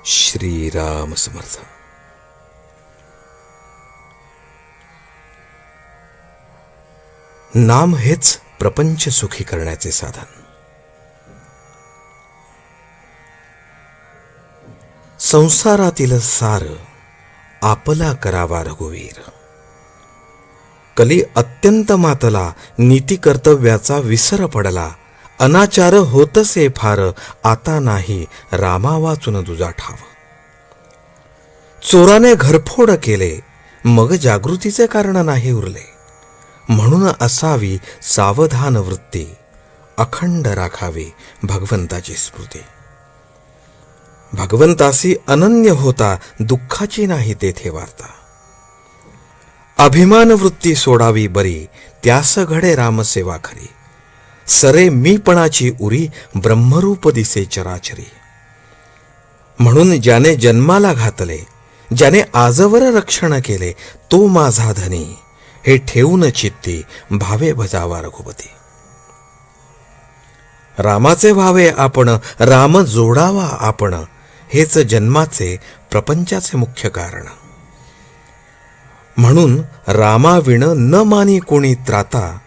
श्रीराम समर्थ. नाम हेच प्रपंच सुखी करण्याचे साधन. संसारातील सार आपला करावा रघुवीर. कली अत्यंत मातला, नीती कर्तव्याचा विसर पडला. अनाचार होतसे फार, आता नाही रामा वाचून दुजा ठाव. चोराने घरफोड केले, मग जागृतीचे कारण नाही उरले. म्हणून असावी सावधान वृत्ती, अखंड राखावी भगवंताची स्मृती. भगवंतासी अनन्य होता, दुःखाची नाही तेथे वार्ता. अभिमान वृत्ती सोडावी बरी, त्यास घडे रामसेवा खरी. सरे मीपणाची उरी, ब्रह्मरूप दिसे चराचरी. म्हणून ज्याने जन्माला घातले, ज्याने आजवर रक्षण केले, तो माझा धनी. हे ठेवून चित्ती, भावे भजावा रघुपती. रामाचे व्हावे आपण, राम जोडावा आपण. हेच जन्माचे प्रपंचाचे मुख्य कारण. म्हणून रामाविण न मानी कोणी त्राता,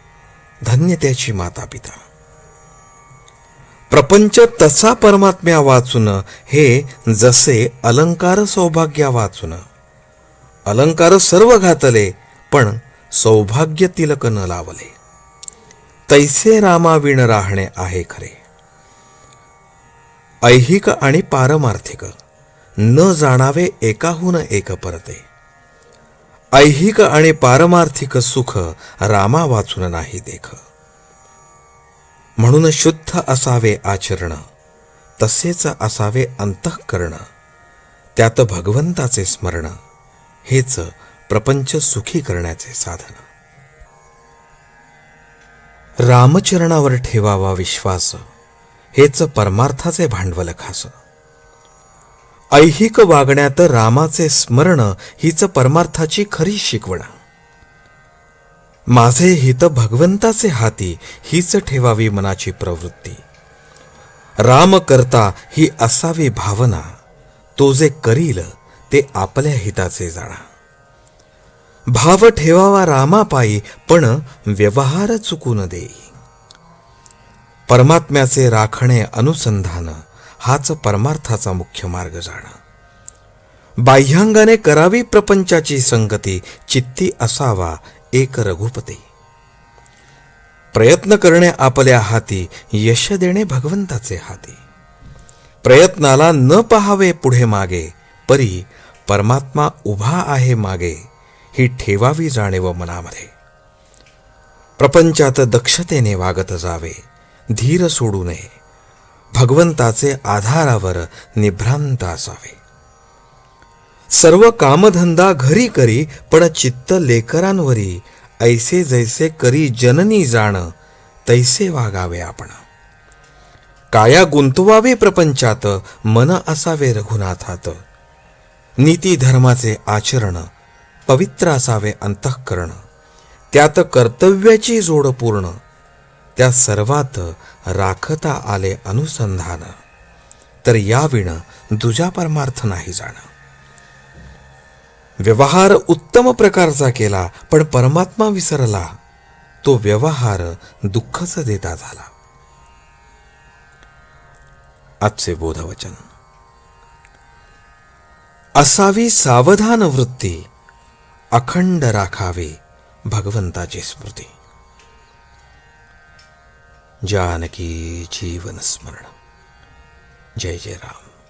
धन्य त्याची माता पिता. प्रपंच तसा परमात्म्या वाचून, हे जसे अलंकार सौभाग्या वाचून. अलंकार सर्व घातले, पण सौभाग्य तिलक न लावले. तैसे रामाविण राहणे आहे खरे. ऐहिक आणि पारमार्थिक न जाणावे एकाहून एक परते. ऐहिक आणि पारमार्थिक सुख रामा वाचून नाही देख. म्हणून शुद्ध असावे आचरण, तसेच असावे अंतःकरण. त्यात भगवंताचे स्मरण, हेच प्रपंच सुखी करण्याचे साधन. रामचरणावर ठेवावा विश्वास, हेच परमार्थाचे भांडवल खास. ऐहिक वागण्यात रामाचे स्मरण, हीच परमार्थाची खरी शिकवण. माझे हित भगवंताचे हाती, हीच ठेवावी मनाची प्रवृत्ती. राम करता ही असावी भावना, तो जे करील ते आपल्या हिताचे जाणा. भाव ठेवावा रामापायी, पण व्यवहार चुकून देई. परमात्म्याचे राखणे अनुसंधान, हाच परमार्थाचा मुख्य मार्ग जाण. बाह्यांगाने करावी प्रपंचाची संगती, चित्ती असावा एक रघुपती. प्रयत्न करणे आपल्या हाती, यश देणे भगवंताचे हाती. प्रयत्नाला न पहावे पुढे मागे, परी परमात्मा उभा आहे मागे. ही ठेवावी जाणीव मनामध्ये. प्रपंचात दक्षतेने वागत जावे, धीर सोडू नये. भगवंताचे आधारावर निभ्रांत असावे. सर्व कामधंदा घरी करी, पण चित्त लेकरांवरी. ऐसे जैसे करी जननी जाण, तैसे वागावे आपण. काया गुंतवावे प्रपंचात, मन असावे रघुनाथात. नीती धर्माचे आचरण, पवित्र असावे अंतःकरण. त्यात कर्तव्याची जोड पूर्ण, त्या सर्वात राखता आले अनुसंधान. तर याविण दुजा परमार्थ नाही जाण. व्यवहार उत्तम प्रकारचा केला, पण परमात्मा विसरला. तो व्यवहार दुःखच देता झाला. आजचे बोधवचन. असावी सावधान वृत्ती, अखंड राखावे भगवंताची स्मृती. जानकी जीवन स्मरण. जय जय राम.